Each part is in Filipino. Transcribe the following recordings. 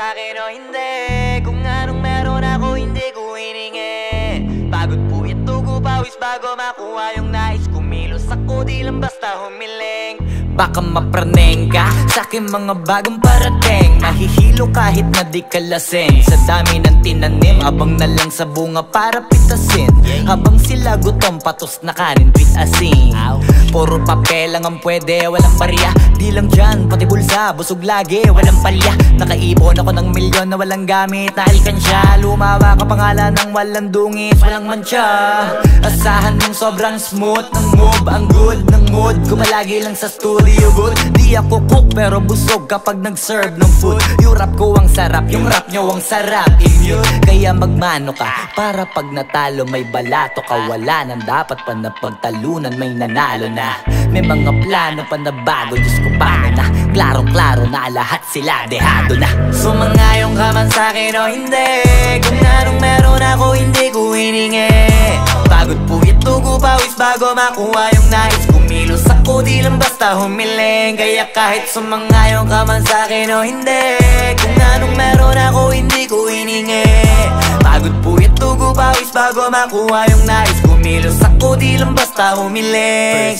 sa'kin o hindi. Kung anong meron ako hindi ko hiningi. Pagod po ito ko pawis bago makuha yung nais. Kumilos ako di lang basta humiling. Baka mapraneng ka sa'king mga bagong parating. Mahihilo kahit na di ka lasing. Sa dami ng tinanim, abang na lang sa bunga para pitasin. Habang sila gutom, patos na kanin, pitasin. Puro papel lang ang pwede, walang barya. Di lang dyan, pati bulsa, busog lagi, walang palya. Nakaipon ako ng milyon na walang gamit na alkansya. Lumawa ka pangalan ng walang dungis, walang mancha. Asahan mong sobrang smooth ng move, ang good ng mood. Kumalagi lang sa studio booth. Di ako cook pero busog kapag nag-serve ng food. Yung rap ko ang sarap, yung rap nyo ang sarap. Immune, kaya magmano ka para pag natalo may balato ka. Wala nang dapat pa na pagtalunan, may nanalo na. May mga plano pa na bago, Diyos ko paano na. Klarong-klaro na lahat sila dehado na. Sumangayong ka man sa'kin o hindi. Kung anong meron ako hindi ko hiningi. Pagod po ito ko pawis bago makuha yung nais. Kumilos ako di lang basta humiling. Kaya kahit sumangayong ka man sa'kin o hindi. Kung anong meron ako hindi ko hiningi. Pagod po ito ko pawis bago makuha yung nais. Kumilos ako di lang basta humiling.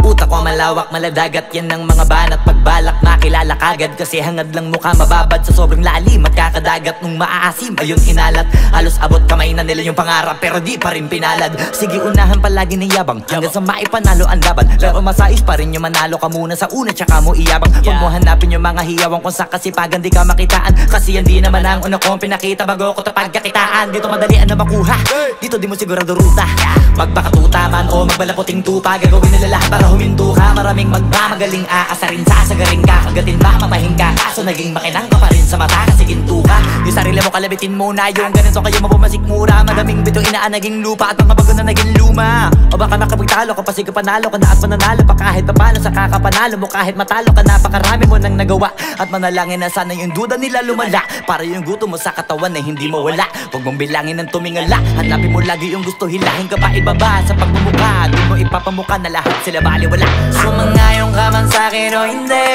Utak ko malawak, maladagat yan ng mga banat. Pagbalak makilala kagad kasi hangad lang mukha mababad. Sa sobrang lalim magkakadagat nung maaasim ayun inalat. Halos abot kamay na nila yung pangarap pero di pa rin pinalad. Sige unahan palagi ng yabang hanggang sa maipanalo ang laban. Pero masais pa rin yung manalo ka muna sa una tsaka mo iyabang. Huwag mo hanapin yung mga hiyawang kung sa kasipagan di ka makitaan. Kasi yan di naman ang una kong pinakita bago ko tapagkakitaan. Dito madalian na makuha, dito di mo sigurado ruta. Magbakatuta man o magbalaputing tupa, gagawin nila lahat para huminto ka. Maraming magmamagaling aasarin, sasagaring ka. Kagatin ba mamahing ka, kaso naging makinang ka pa rin sa mata kasi ginto ka. Yung sarili mo kalabitin muna, yung ganito kayo mapumasik mura. Madaming bito inaan naging lupa at mga bago na naging luma. O baka makapagtalo ka pa sige panalo ka na at mananalo pa kahit papalo sa kakapanalo mo. Kahit matalo ka napakarami mo nang nagawa. At manalangin na sana yung duda nila lumala para yung gutom mo sa katawan na hindi mawala. Huwag mong bilangin ng tumingala, hanapin mo lagi yung gusto, hilahin ka pa ibaba sa pagmumukha. Doon mo ipapamuka na lahat sila baliwala. Sumangayong ka man sa'kin o hindi.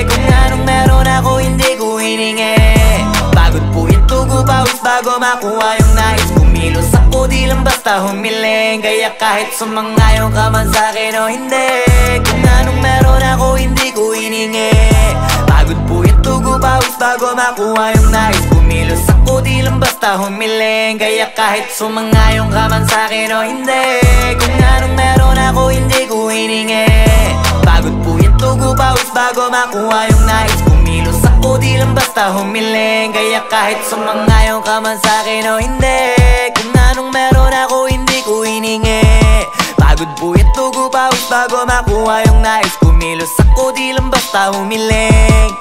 Kung anong meron ako hindi ko hiningi. Pagod po ito ko pawis bago makuha yung nais. Kumilos ako di lang basta humiling. Kaya kahit sumangayong ka man sa'kin o hindi. Kung anong meron ako hindi ko hiningi. Pagod po ito ko pawis bago makuha yung nais. Kumilos ako di lang basta humiling. Kaya kahit sumangayong ka man sa'kin o hindi. Kung anong meron ako hindi ko hiningi. Pagod po ito ko pawis bago makuha yung nais. Kumilos ako di lang basta humiling. Kaya kahit sumangayong ka man sa'kin o hindi. Kung anong meron ako hindi ko hiningi. Pagod po ito ko pawis bago makuha yung nais. Kumilos ako di lang basta humiling.